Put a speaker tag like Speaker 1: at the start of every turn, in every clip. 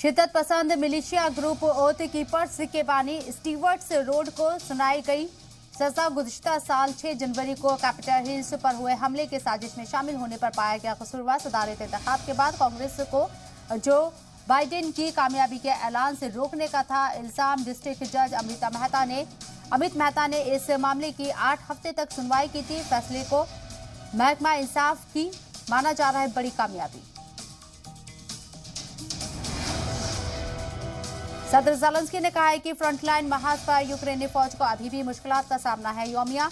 Speaker 1: शिद्दत पसंद militia group oath keepers के बानी स्टीवर्ट्स रोड को सुनाई गई सजा। गुज़िश्ता साल 6 जनवरी को कैपिटल हिल्स पर हुए हमले के साजिश में शामिल होने पर पाया गया कसूरवार। सदारत इंतखाब के बाद कांग्रेस को जो बाइडेन की कामयाबी के ऐलान से रोकने का था इल्जाम। डिस्ट्रिक्ट जज अमित मेहता ने इस मामले की 8 हफ्ते तक सुनवाई की थी। फैसले को महकमा इंसाफ की माना जा रहा है बड़ी कामयाबी। सदर ज़ेलेंस्की ने कहा है कि फ्रंटलाइन महाज पर यूक्रेनी फौज को अभी भी मुश्किलात का सामना है। योमिया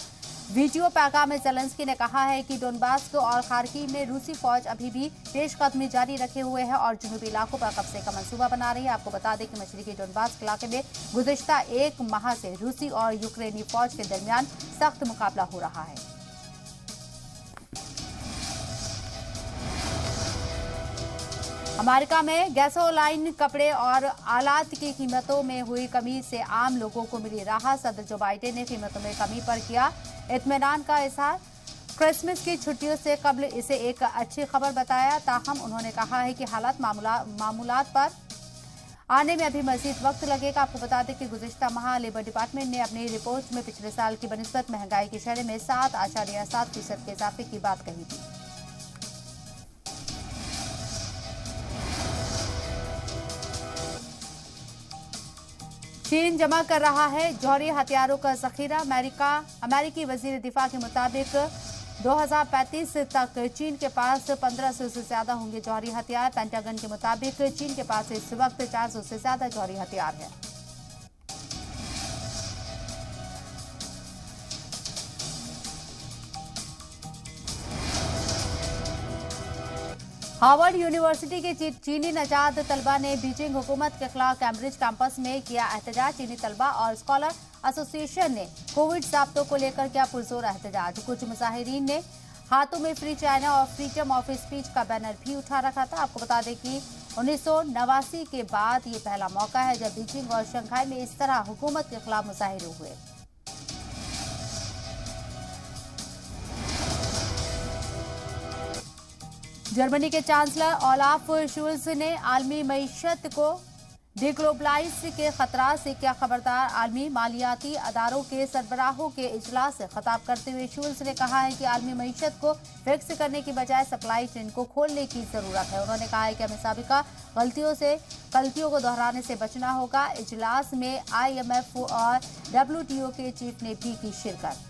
Speaker 1: वीडियो पैगाम में ज़ेलेंस्की ने कहा है कि डोनबास और खार्किव में रूसी फौज अभी भी पेशकदमी जारी रखे हुए है और जुनूबी इलाकों पर कब्जे का मंसूबा बना रही है। आपको बता दें कि मशरिकी डोनबास इलाके में गुज़िश्ता 1 माह से रूसी और यूक्रेनी फौज के दरमियान सख्त मुकाबला हो रहा है। अमेरिका में गैसोलाइन, कपड़े और आलात की कीमतों में हुई कमी से आम लोगों को मिली राहत। सदर जो बाइडेन ने कीमतों में कमी पर किया इत्मीनान का इजहार। क्रिसमस की छुट्टियों से कबल इसे एक अच्छी खबर बताया। ताहम उन्होंने कहा है कि हालात मामूलात पर आने में अभी मजीद वक्त लगेगा। आपको बता दें कि गुज़िश्ता माह लेबर डिपार्टमेंट ने अपनी रिपोर्ट में पिछले साल की बनिस्बत महंगाई की शरह में 7.7% के इजाफे की बात कही थी। चीन जमा कर रहा है जौहरी हथियारों का जखीरा। अमेरिकी वजीर दिफा के मुताबिक 2035 तक चीन के पास 1500 से ज्यादा होंगे जौहरी हथियार। पेंटागन के मुताबिक चीन के पास इस वक्त 400 से ज्यादा जौहरी हथियार है। हार्वर्ड यूनिवर्सिटी के चीनी नजात तलबा ने बीजिंग हुकूमत के खिलाफ कैम्ब्रिज कैंपस में किया एहतजाज। चीनी तलबा और स्कॉलर एसोसिएशन ने कोविड ज़ाब्तों को लेकर किया पुरजोर एहतजाज। कुछ मुजाहिरीन ने हाथों में फ्री चाइना और फ्रीडम ऑफ स्पीच का बैनर भी उठा रखा था। आपको बता दें कि 1989 के बाद ये पहला मौका है जब बीजिंग और शंघाई में इस तरह हुकूमत के खिलाफ मुजाहिरे हुए। जर्मनी के चांसलर ओलाफ शोल्ज ने आलमी मईशत को डिग्लोबलाइज के खतरा से किया खबरदार। आलमी मालियाती अदारों के सरबराहों के इजलास से खिताब करते हुए शोल्ज ने कहा है कि आलमी मईशत को फिक्स करने की बजाय सप्लाई चेन को खोलने की जरूरत है। उन्होंने कहा है कि हमें साबिका गलतियों को दोहराने से बचना होगा। इजलास में IMF और WTO के चीफ ने भी की शिरकत।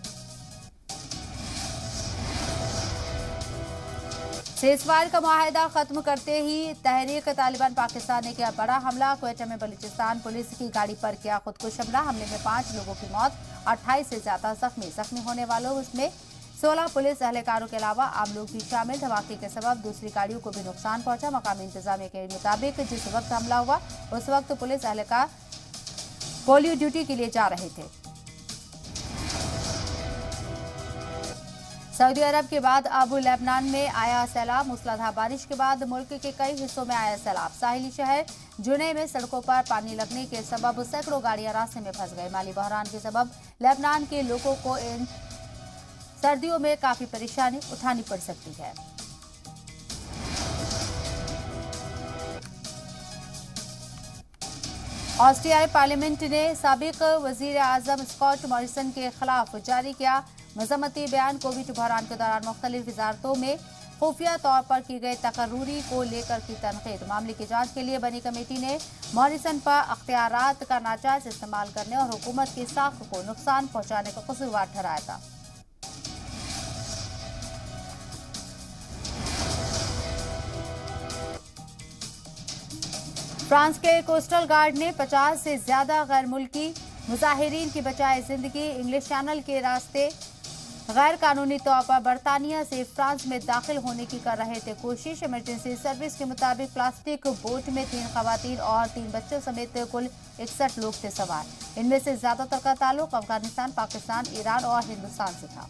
Speaker 1: सीज़फायर का मुआहदा खत्म करते ही तहरीक तालिबान पाकिस्तान ने किया बड़ा हमला। क्वेटा में बलूचिस्तान पुलिस की गाड़ी पर किया खुदकुश हमला। हमले में 5 लोगों की मौत, 28 से ज्यादा जख्मी होने वालों उसमें 16 पुलिस एहलकारों के अलावा आम लोग भी शामिल। धमाके के सबब दूसरी गाड़ियों को भी नुकसान पहुंचा। मकामी इंतजामिया के मुताबिक जिस वक्त हमला हुआ उस वक्त पुलिस एहलकार पोलियो ड्यूटी के लिए जा रहे थे। सऊदी अरब के बाद अब लेबनान में आया सैलाब। मूसलाधार बारिश के बाद मुल्क के कई हिस्सों में आया सैलाब। साहिली शहर जुने में सड़कों पर पानी लगने के सबब सैकड़ों गाड़ियां रास्ते में फंस गए। माली बहरान के सबब लेबनान के लोगों को इन सर्दियों में काफी परेशानी उठानी पड़ सकती है। ऑस्ट्रियाई पार्लियामेंट ने साबिक वजीर आजम स्कॉट मॉरिसन के खिलाफ जारी किया मजम्मती बयान। कोविड बहरान के दौरान मुख्तलिफ वजारतों में खुफिया तौर पर की गई तकर्रूरी को लेकर की तनकीद। मामले की जांच के लिए बनी कमेटी ने मॉरिसन पर अख्तियारात का नाजायज इस्तेमाल करने और हुकूमत की साख को नुकसान पहुंचाने का कसूरवार ठहराया था। फ्रांस के कोस्टल गार्ड ने 50 से ज्यादा गैर मुल्की मुजाहिरीन की बचाए जिंदगी। इंग्लिश चैनल के रास्ते गैर कानूनी तौर पर बरतानिया से फ्रांस में दाखिल होने की कर रहे थे कोशिश। इमरजेंसी सर्विस के मुताबिक प्लास्टिक बोट में 3 खवातीन और 3 बच्चों समेत कुल 61 लोग थे सवार। इनमें से ज्यादातर का ताल्लुक अफगानिस्तान, पाकिस्तान, ईरान और हिंदुस्तान से था।